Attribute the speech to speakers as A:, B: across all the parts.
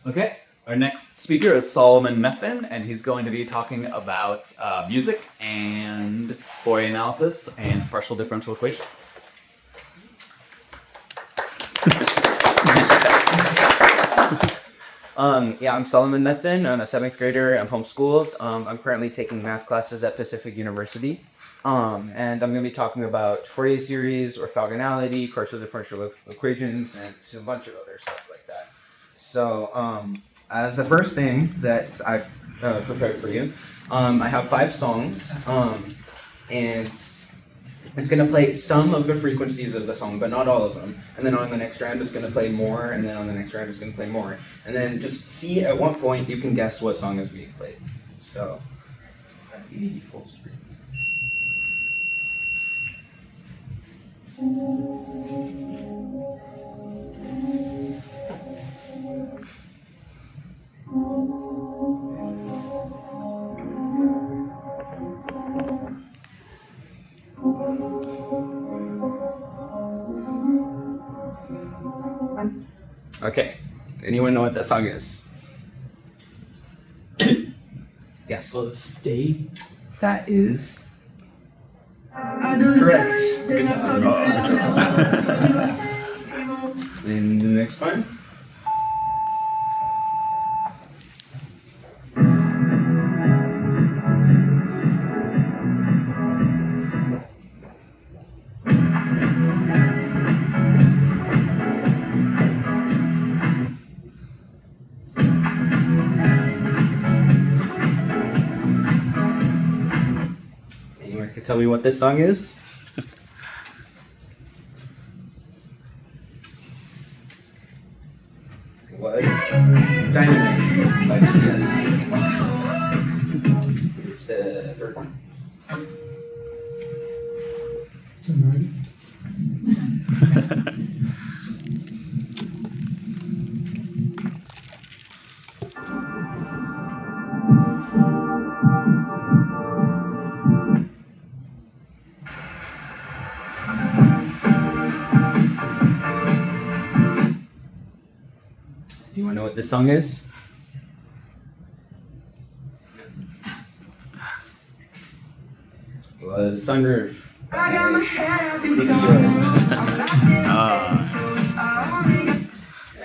A: Okay, our next speaker is Solomon Methvin, and he's going to be talking about music and Fourier analysis and partial differential equations.
B: Yeah, I'm Solomon Methvin. I'm a 7th grader. I'm homeschooled. I'm currently taking math classes at Pacific University. And I'm going to be talking about Fourier series, orthogonality, partial differential equations, and a bunch of other stuff like that. So, as the first thing that I've prepared for you, I have 5 songs, and it's going to play some of the frequencies of the song, but not all of them. And then on the next round, it's going to play more, and then on the next round, it's going to play more. And then just see at what point you can guess what song is being played. So, you need full screen. Okay. Anyone know what that song is? Yes.
C: Well, stay.
B: That is correct. And the next one. Anyone can tell me what this song is? It was Dynamite by BTS. It's the third one. You want to know what this song is? It was Sunroof.
D: I got my head out this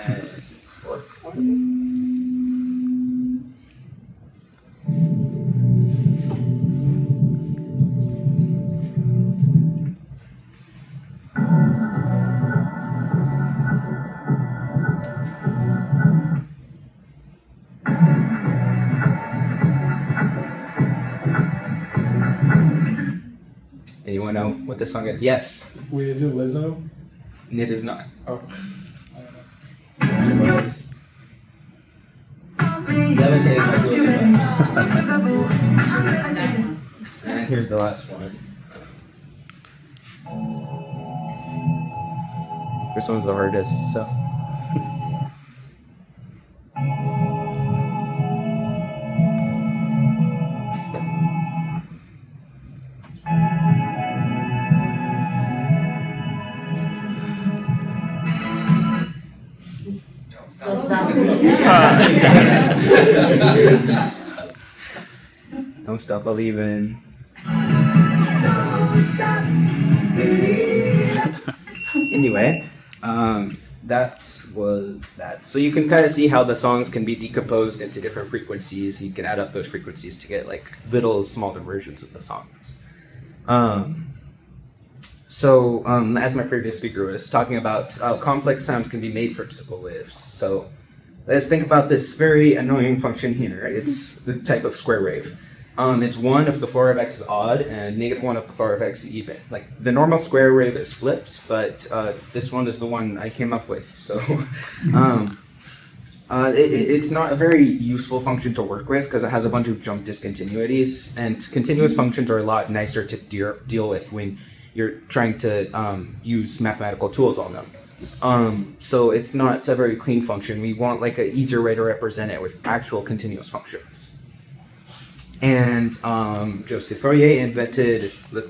B: And fourth one. Anyone know what this song is? Yes.
C: Wait, is it Lizzo?
B: It is not.
C: Oh.
B: Yes, it was. Levitated by Julia. And here's the last one. This one's the hardest, so. Don't stop believing. Anyway, that was that. So you can kind of see how the songs can be decomposed into different frequencies. You can add up those frequencies to get like little smaller versions of the songs. As my previous speaker was talking about, complex sounds can be made for simple waves. So let's think about this very annoying function here. It's the type of square wave. It's 1 if the floor of x is odd and -1 if the floor of x is even. Like the normal square wave is flipped, but this one is the one I came up with. So it's not a very useful function to work with because it has a bunch of jump discontinuities, and continuous functions are a lot nicer to deal with when you're trying to use mathematical tools on them. So it's not a very clean function. We want like an easier way to represent it with actual continuous functions. And Joseph Fourier invented the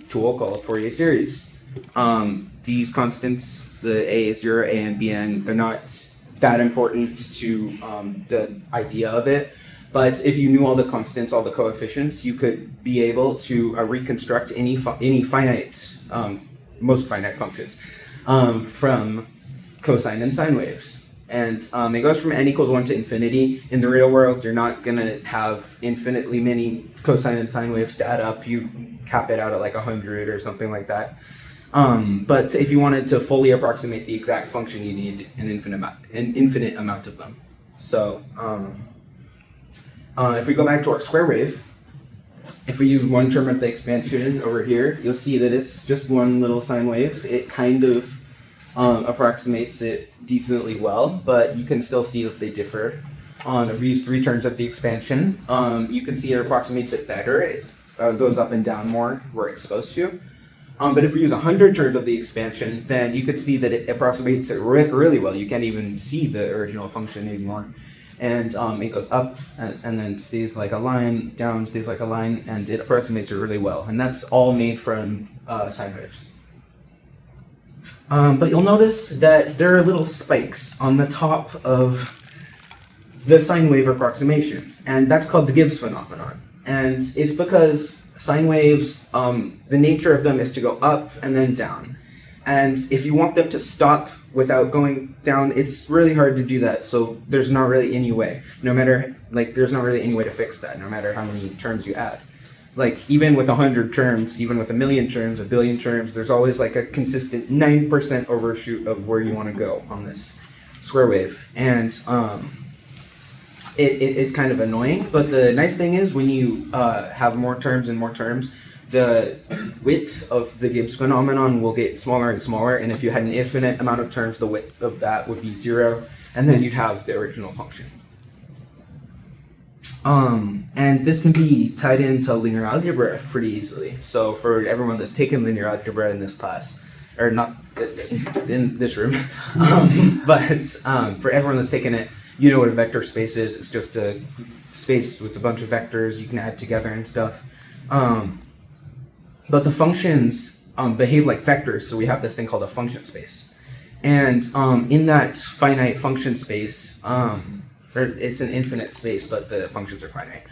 B: tool called Fourier series. These constants, the a is 0, a and bn, they're not that important to the idea of it. But if you knew all the constants, all the coefficients, you could be able to reconstruct any finite, most finite functions from cosine and sine waves. And it goes from n equals 1 to infinity. In the real world, you're not going to have infinitely many cosine and sine waves to add up. You cap it out at like 100 or something like that. But if you wanted to fully approximate the exact function, you need an infinite amount of them. So if we go back to our square wave, if we use one term of the expansion over here, you'll see that it's just one little sine wave. It kind of approximates it decently well, but you can still see that they differ. If we use 3 terms of the expansion, you can see it approximates it better. It goes up and down more where it's supposed to. But if we use 100 terms of the expansion, then you could see that it approximates it really well. You can't even see the original function anymore. And it goes up and then stays like a line, down, stays like a line, and it approximates it really well. And that's all made from sine waves. But you'll notice that there are little spikes on the top of the sine wave approximation, and that's called the Gibbs phenomenon. And it's because sine waves, the nature of them is to go up and then down. And if you want them to stop without going down, it's really hard to do that. So there's not really any way, there's not really any way to fix that, no matter how many terms you add. Like, even with 100 terms, even with 1,000,000 terms, 1,000,000,000 terms, there's always like a consistent 9% overshoot of where you want to go on this square wave. And it is kind of annoying, but the nice thing is when you have more terms and more terms, the width of the Gibbs phenomenon will get smaller and smaller, and if you had an infinite amount of terms, the width of that would be 0, and then you'd have the original function. And this can be tied into linear algebra pretty easily. So for everyone that's taken linear algebra in this class, or not in this room, but for everyone that's taken it, you know what a vector space is. It's just a space with a bunch of vectors you can add together and stuff. But the functions behave like vectors, so we have this thing called a function space. And in that finite function space, it's an infinite space, but the functions are finite.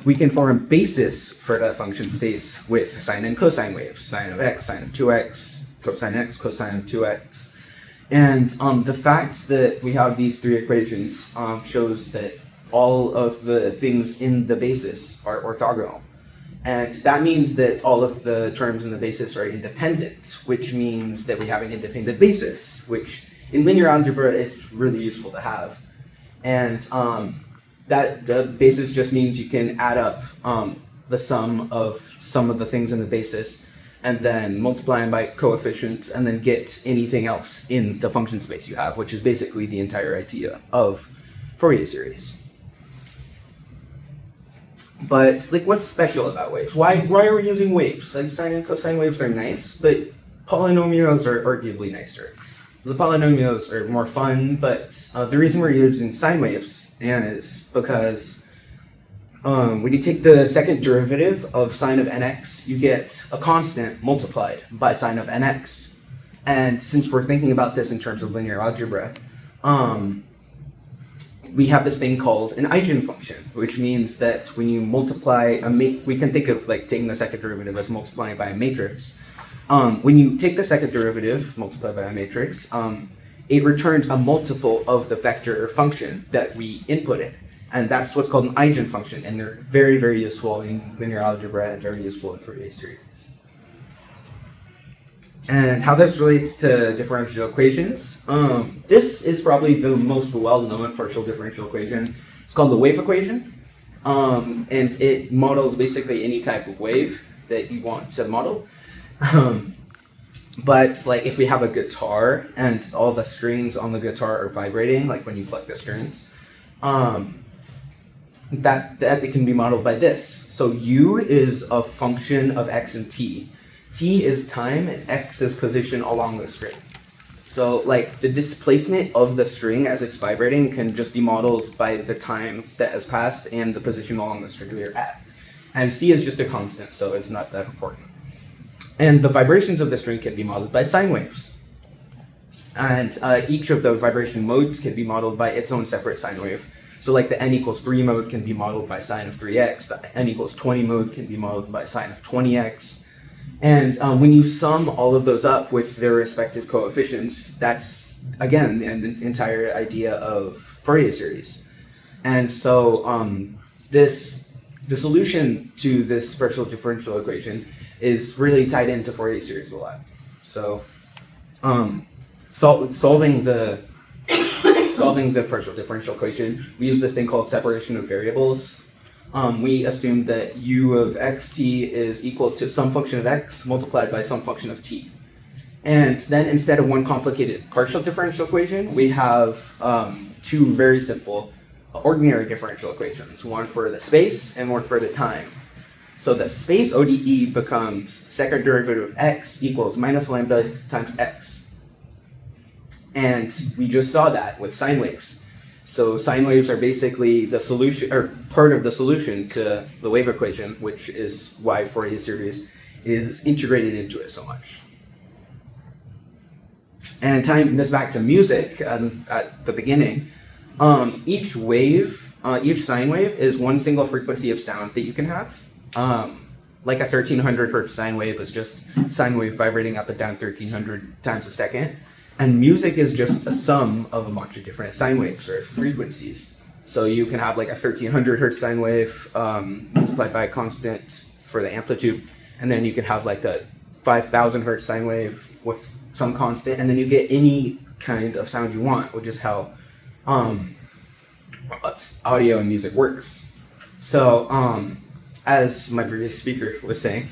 B: We can form basis for that function space with sine and cosine waves, sine of x, sine of 2x, cosine x, cosine of 2x. And the fact that we have these 3 equations shows that all of the things in the basis are orthogonal. And that means that all of the terms in the basis are independent, which means that we have an independent basis, which in linear algebra is really useful to have. And that the basis just means you can add up the sum of some of the things in the basis and then multiply them by coefficients and then get anything else in the function space you have, which is basically the entire idea of Fourier series. But what's special about waves? Why are we using waves? Like, sine and cosine waves are nice, but polynomials are arguably nicer. The polynomials are more fun, but the reason we're using sine waves is because when you take the second derivative of sine of nx, you get a constant multiplied by sine of nx. And since we're thinking about this in terms of linear algebra, we have this thing called an eigenfunction, which means that when you multiply we can think of taking the second derivative as multiplying by a matrix. When you take the second derivative multiplied by a matrix, it returns a multiple of the vector function that we inputted. And that's what's called an eigenfunction, and they're very, very useful in linear algebra and very useful in Fourier series. And how this relates to differential equations, this is probably the most well-known partial differential equation. It's called the wave equation, and it models basically any type of wave that you want to model. But if we have a guitar and all the strings on the guitar are vibrating, like when you pluck the strings, that it can be modeled by this. So u is a function of x and t. T is time and x is position along the string. So the displacement of the string as it's vibrating can just be modeled by the time that has passed and the position along the string we are at. And c is just a constant, so it's not that important. And the vibrations of the string can be modeled by sine waves. And each of those vibration modes can be modeled by its own separate sine wave. So like the n equals 3 mode can be modeled by sine of 3x, the n equals 20 mode can be modeled by sine of 20x. And when you sum all of those up with their respective coefficients, that's, again, the entire idea of Fourier series. And so the solution to this partial differential equation is really tied into Fourier series a lot. So solving the partial differential equation, we use this thing called separation of variables. We assume that u of xt is equal to some function of x multiplied by some function of t. And then instead of one complicated partial differential equation, we have two very simple ordinary differential equations, one for the space and one for the time. So the space ODE becomes second derivative of x equals minus lambda times x. And we just saw that with sine waves. So sine waves are basically the solution, or part of the solution to the wave equation, which is why Fourier series is integrated into it so much. And tying this back to music at the beginning, each wave, each sine wave is one single frequency of sound that you can have. Like a 1300 hertz sine wave is just sine wave vibrating up and down 1300 times a second. And music is just a sum of a bunch of different sine waves or frequencies. So you can have like a 1300 hertz sine wave multiplied by a constant for the amplitude. And then you can have like a 5000 hertz sine wave with some constant. And then you get any kind of sound you want, which is how audio and music works. So as my previous speaker was saying,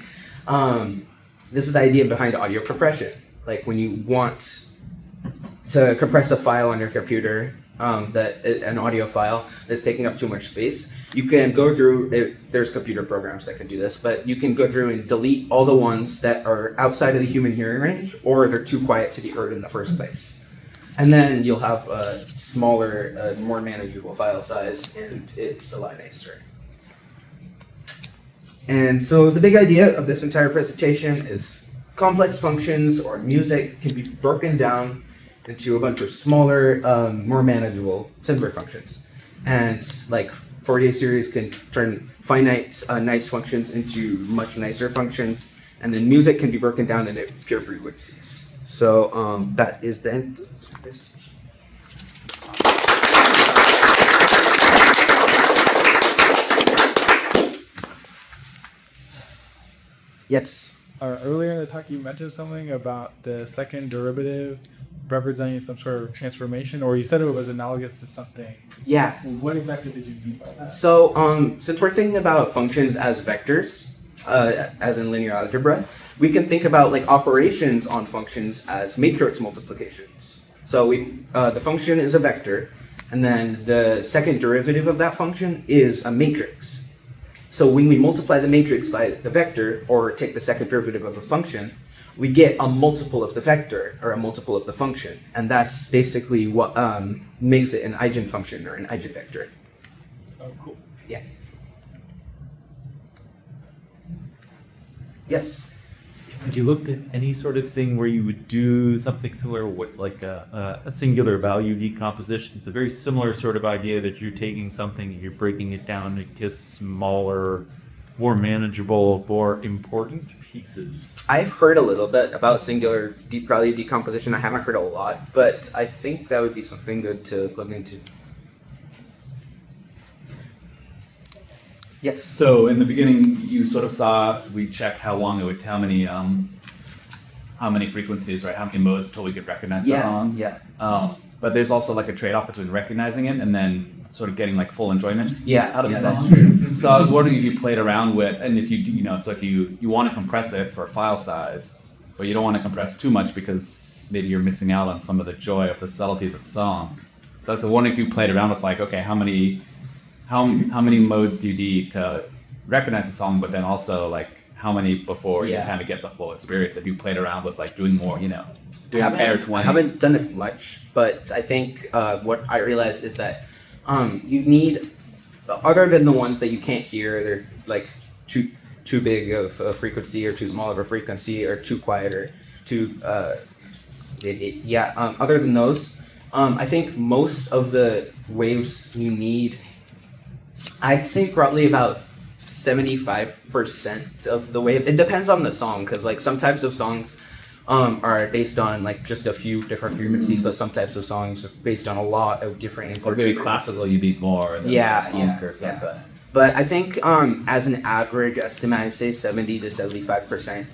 B: this is the idea behind audio compression. Like when you want to compress a file on your computer, an audio file that's taking up too much space, you can go through, there's computer programs that can do this, but you can go through and delete all the ones that are outside of the human hearing range, or they're too quiet to be heard in the first place. And then you'll have a smaller, more manageable file size, and it's a lot nicer. And so the big idea of this entire presentation is complex functions or music can be broken down into a bunch of smaller, more manageable, simpler functions. And like Fourier series can turn finite, nice functions into much nicer functions. And then music can be broken down into pure frequencies. So that is the end of this. Yes.
E: Earlier in the talk, you mentioned something about the second derivative representing some sort of transformation, or you said it was analogous to something.
B: Yeah.
E: What exactly did you mean by that?
B: So since we're thinking about functions as vectors, as in linear algebra, we can think about like operations on functions as matrix multiplications. So the function is a vector, and then the second derivative of that function is a matrix. So when we multiply the matrix by the vector, or take the second derivative of a function, we get a multiple of the vector, or a multiple of the function. And that's basically what makes it an eigenfunction, or an eigenvector.
E: Oh, cool.
B: Yeah. Yes?
F: Have you looked at any sort of thing where you would do something similar with like a singular value decomposition? It's a very similar sort of idea that you're taking something and you're breaking it down into smaller, more manageable, more important pieces.
B: I've heard a little bit about singular value decomposition. I haven't heard a lot, but I think that would be something good to look into. Yes.
A: So in the beginning, you sort of saw we checked how long it would, how many frequencies, right? How many modes until we could recognize the song.
B: Yeah.
A: But there's also like a trade-off between recognizing it and then sort of getting like full enjoyment out of the song.
B: That's true.
A: So I was wondering if you played around with, and if so if you want to compress it for file size, but you don't want to compress too much because maybe you're missing out on some of the joy of the subtleties of the song. So I was wondering if you played around with like, okay, how many modes do you need to recognize the song, but then also like how many before you kind of get the full experience? If you played around with like doing more, doing a pair 20.
B: I haven't done it much, but I think what I realized is that you need, other than the ones that you can't hear, they're like too big of a frequency or too small of a frequency or too quiet or too Other than those, I think most of the waves you need, I'd say probably about 75% of the wave. It depends on the song, because like some types of songs are based on like just a few different frequencies, but some types of songs are based on a lot of different input.
A: Or maybe classical you need more than funk or something.
B: But I think as an average estimate, I'd say 70 to 75%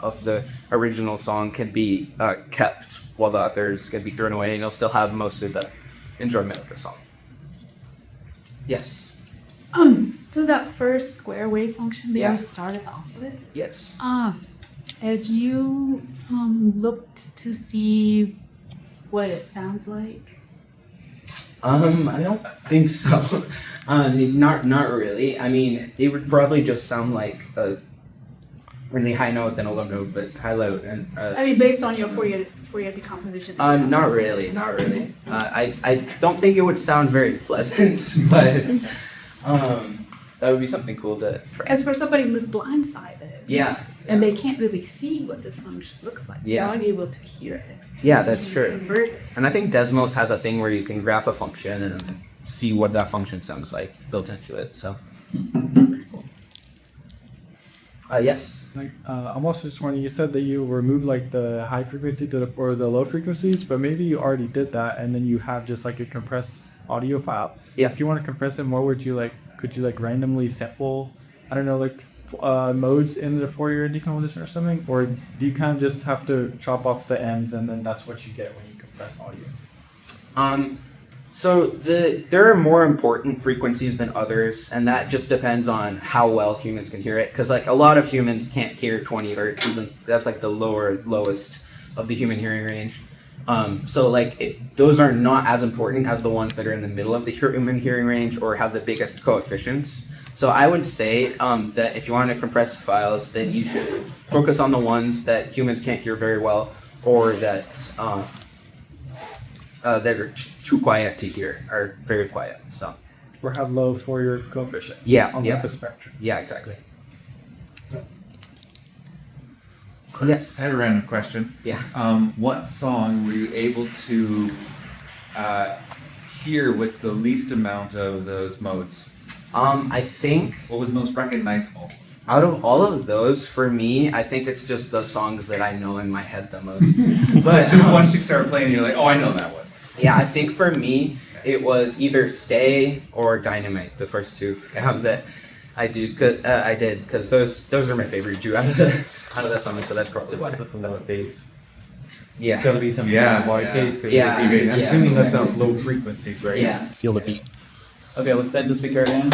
B: of the original song can be kept, while the others can be thrown away, and you'll still have most of the enjoyment of the song. Yes.
G: So that first square wave function that
B: Yeah.
G: you started off with,
B: Yes.
G: have you looked to see what it sounds like?
B: I don't think so. Not really. I mean, it would probably just sound like a really high note, then a low note, but high low and.
G: I mean, based on your Fourier decomposition.
B: Not really. I don't think it would sound very pleasant, but that would be something cool to try.
G: Because for somebody who's blindsided,
B: Yeah.
G: and they can't really see what this function looks like,
B: Yeah.
G: they're not able to hear it.
B: Yeah, that's true.
G: Convert it.
B: And I think Desmos has a thing where you can graph a function and see what that function sounds like built into it. So. Yes.
E: Like, I'm also just wondering. You said that you removed like the high frequency or the low frequencies, but maybe you already did that, and then you have just like a compressed audio file.
B: Yeah.
E: If you want to compress it more, could you like randomly sample, I don't know, like modes in the Fourier decomposition or something, or do you kind of just have to chop off the ends and then that's what you get when you compress audio?
B: So there are more important frequencies than others, and that just depends on how well humans can hear it. Because like a lot of humans can't hear 20 hertz, even that's like the lowest of the human hearing range. So like those are not as important as the ones that are in the middle of the human hearing range or have the biggest coefficients. So I would say that if you want to compress files, then you should focus on the ones that humans can't hear very well, or that are too quiet to hear, or very quiet. So
E: Or have low Fourier coefficient?
B: Yeah,
E: On
B: yeah.
E: the spectrum.
B: yeah, exactly. Yes.
H: I had a random question.
B: Yeah.
H: What song were you able to hear with the least amount of those modes?
B: I think
H: What was most recognizable?
B: out of all of those, for me, I think it's just the songs that I know in my head the most. But
H: Just once you start playing, you're like, oh, I know that one.
B: yeah, I think for me, it was either Stay or Dynamite, the first two that I did, because those are my favorite two out of the songs. So that's probably why.
F: From that phase.
B: Yeah.
F: Gotta be something
H: Yeah,
F: wide
H: yeah.
F: case, because
B: Yeah,
F: I'm
B: yeah.
F: assuming that sounds low frequency, right?
B: Yeah.
F: Feel the beat.
A: Okay, let's end the speaker again.